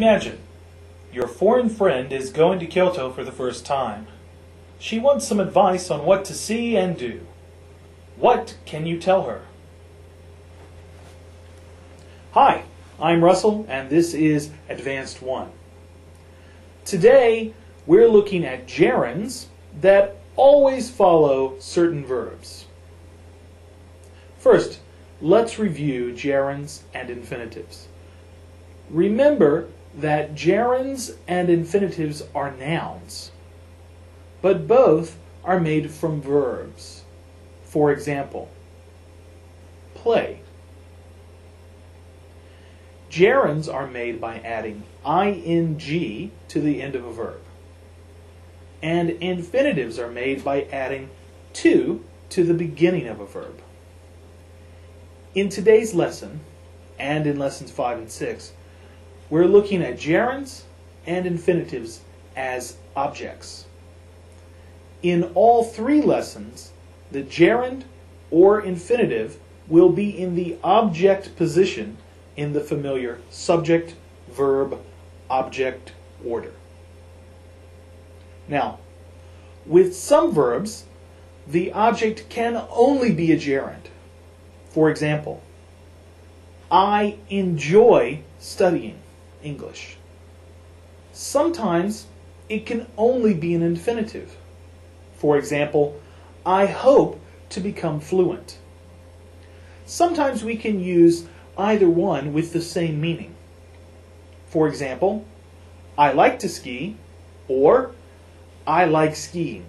Imagine, your foreign friend is going to Kyoto for the first time. She wants some advice on what to see and do. What can you tell her? Hi, I'm Russell, and this is Advanced 1. Today, we're looking at gerunds that always follow certain verbs. First, let's review gerunds and infinitives. Remember that gerunds and infinitives are nouns, but both are made from verbs. For example, play. Gerunds are made by adding ing to the end of a verb, and infinitives are made by adding to the beginning of a verb. In today's lesson, and in lessons 5 and 6, we're looking at gerunds and infinitives as objects. In all three lessons, the gerund or infinitive will be in the object position in the familiar subject, verb, object order. Now, with some verbs, the object can only be a gerund. For example, I enjoy studying English. Sometimes it can only be an infinitive. For example, I hope to become fluent. Sometimes we can use either one with the same meaning. For example, I like to ski, or I like skiing.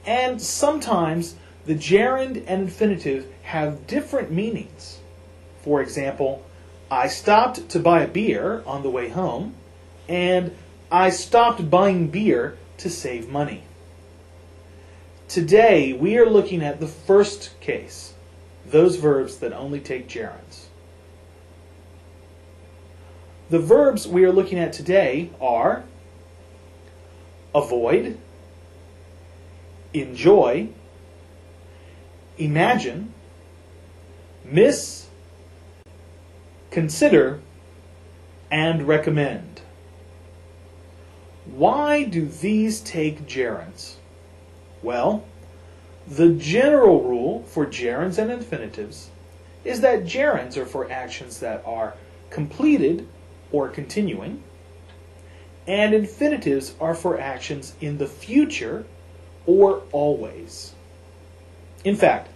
And sometimes the gerund and infinitive have different meanings. For example, I stopped to buy a beer on the way home, and I stopped buying beer to save money. Today, we are looking at the first case, those verbs that only take gerunds. The verbs we are looking at today are avoid, enjoy, imagine, miss, consider, and recommend. Why do these take gerunds? Well, the general rule for gerunds and infinitives is that gerunds are for actions that are completed or continuing, and infinitives are for actions in the future or always. In fact,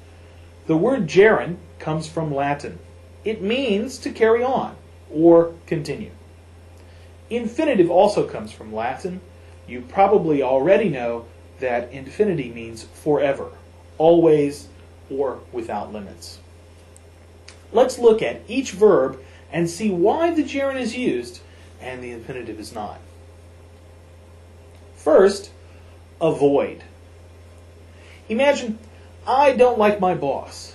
the word gerund comes from Latin. It means to carry on or continue. Infinitive also comes from Latin. You probably already know that infinity means forever, always, or without limits. Let's look at each verb and see why the gerund is used and the infinitive is not. First, avoid. Imagine, I don't like my boss,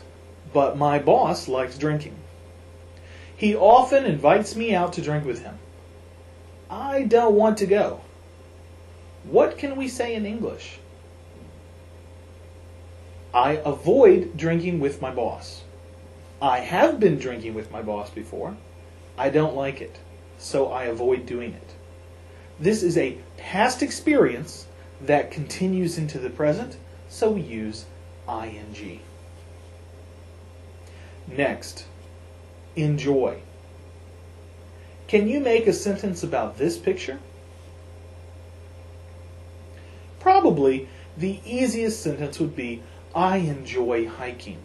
but my boss likes drinking. He often invites me out to drink with him. I don't want to go. What can we say in English? I avoid drinking with my boss. I have been drinking with my boss before. I don't like it, so I avoid doing it. This is a past experience that continues into the present, so we use ing. Next, enjoy. Can you make a sentence about this picture? Probably the easiest sentence would be, I enjoy hiking.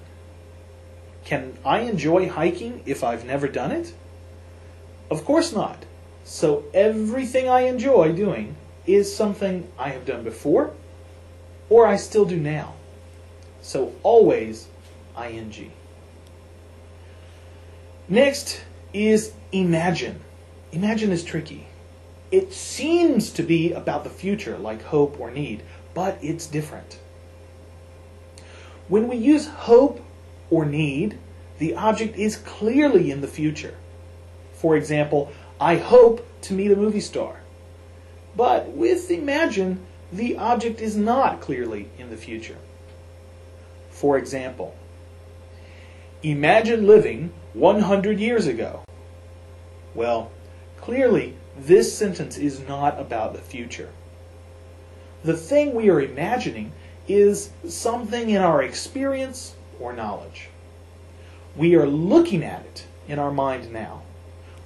Can I enjoy hiking if I've never done it? Of course not. So everything I enjoy doing is something I have done before or I still do now. So always ing. Next is imagine. Imagine is tricky. It seems to be about the future, like hope or need, but it's different. When we use hope or need, the object is clearly in the future. For example, I hope to meet a movie star. But with imagine, the object is not clearly in the future. For example, imagine living 100 years ago. Well, Clearly, this sentence is not about the future. The thing we are imagining is something in our experience or knowledge. We are looking at it in our mind now.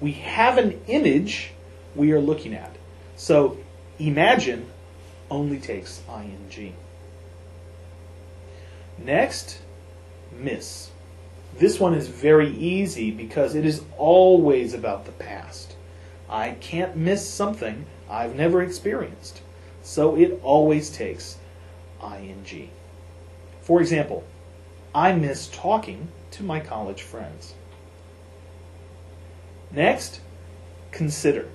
We have an image we are looking at. So, imagine only takes ing. Next, miss. This one is very easy because it is always about the past. I can't miss something I've never experienced. So it always takes ing. For example, I miss talking to my college friends. Next, consider.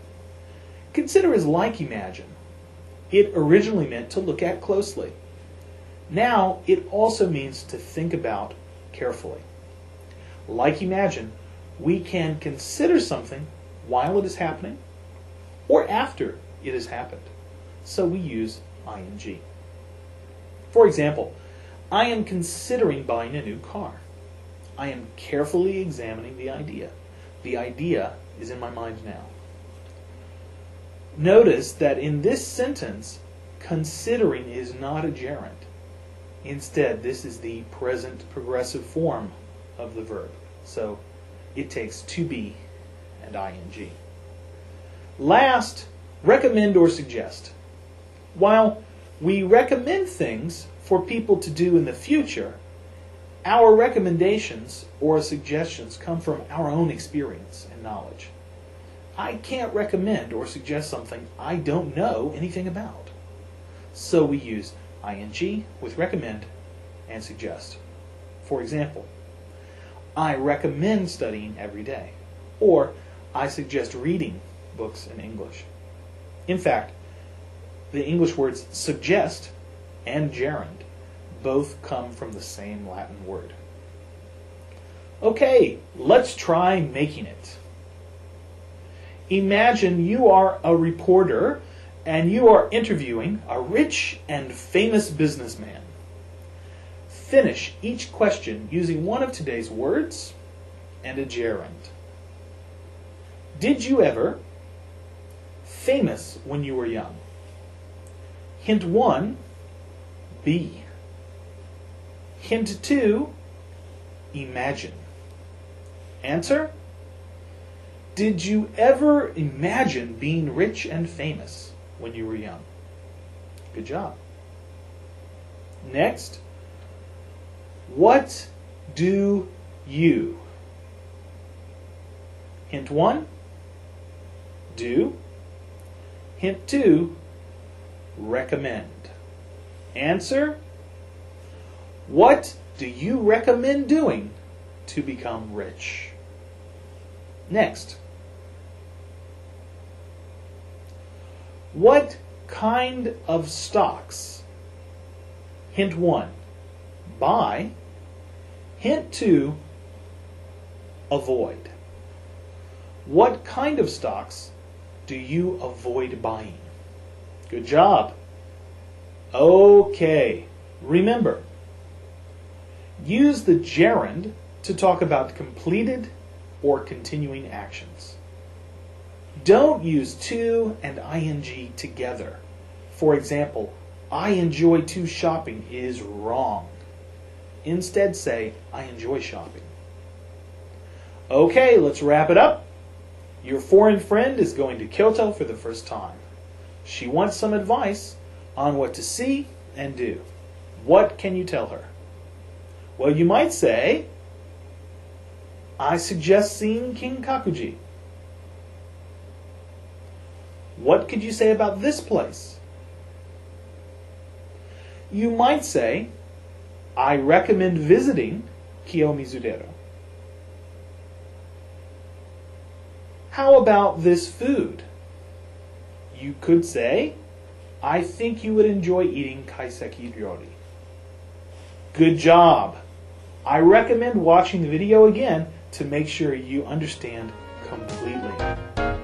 Consider is like imagine. It originally meant to look at closely. Now it also means to think about carefully. Like imagine, we can consider something while it is happening or after it has happened. So we use ing. For example, I am considering buying a new car. I am carefully examining the idea. The idea is in my mind now. Notice that in this sentence, considering is not a gerund. Instead, this is the present progressive form of the verb. So it takes to be and ing. Last, recommend or suggest. While we recommend things for people to do in the future, our recommendations or suggestions come from our own experience and knowledge. I can't recommend or suggest something I don't know anything about. So we use ing with recommend and suggest. For example, I recommend studying every day, or I suggest reading books in English. In fact, the English words suggest and gerund both come from the same Latin word. Okay, let's try making it. Imagine you are a reporter and you are interviewing a rich and famous businessman. Finish each question using one of today's words and a gerund. Did you ever? Famous when you were young. Hint 1, be. Hint 2, imagine. Answer? Did you ever imagine being rich and famous when you were young? Good job. Next, what do you? Hint 1, do. Hint 2, recommend. Answer, what do you recommend doing to become rich? Next, what kind of stocks? Hint 1, buy. Hint 2, avoid. What kind of stocks do you avoid buying? Good job. Okay, remember, use the gerund to talk about completed or continuing actions. Don't use to and ing together. For example, I enjoy to shopping is wrong. Instead say, I enjoy shopping. Okay, let's wrap it up. Your foreign friend is going to Kyoto for the first time. She wants some advice on what to see and do. What can you tell her? Well, you might say, I suggest seeing Kinkakuji. What could you say about this place? You might say, I recommend visiting Kiyomizudero. How about this food? You could say, I think you would enjoy eating kaiseki ryori. Good job! I recommend watching the video again to make sure you understand completely.